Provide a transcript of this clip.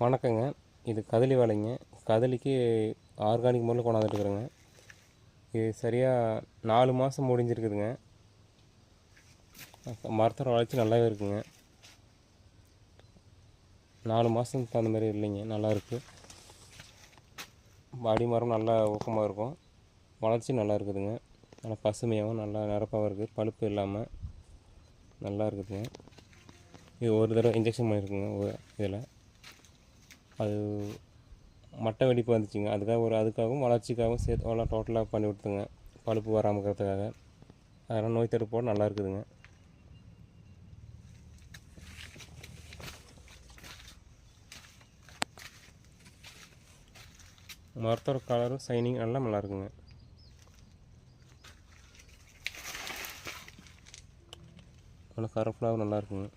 வணக்கங்க. இது கதலி வாழைங்க. கதலிக்கு ஆர்கானிக் முறையில் கொண்டாந்துட்டுருக்குறேங்க. இது சரியாக 4 மாதம் முடிஞ்சிருக்குதுங்க. மரத்தோட வளர்ச்சி நல்லாவே இருக்குங்க. 4 மாதத்துக்கு தகுந்த மாதிரி இல்லைங்க, நல்லா இருக்குது. அடிமரம் நல்லா ஊக்கமாக இருக்கும், வளர்ச்சி நல்லா இருக்குதுங்க. நல்லா பசுமையாகவும் நல்லா நிரப்பாகவும் இருக்குது, பழுப்பு இல்லாமல் நல்லா இருக்குதுங்க. இது ஒரு தடவை இன்ஜெக்ஷன் பண்ணியிருக்குங்க இதில். அது மட்டை வெடிப்பு வந்துச்சுங்க, அதுக்காகவும் வளர்ச்சிக்காகவும் சேர்த்து டோட்டலாக பண்ணி கொடுத்துங்க, பழுப்பு வராமல் இருக்கிறதுக்காக. அதனால் நோய் தடுப்போடு நல்லா இருக்குதுங்க. மரத்தோட கலரும் சைனிங் எல்லாம் நல்லா இருக்குங்க. நல்லா கலர்ஃபுல்லாகவும் நல்லா இருக்குங்க.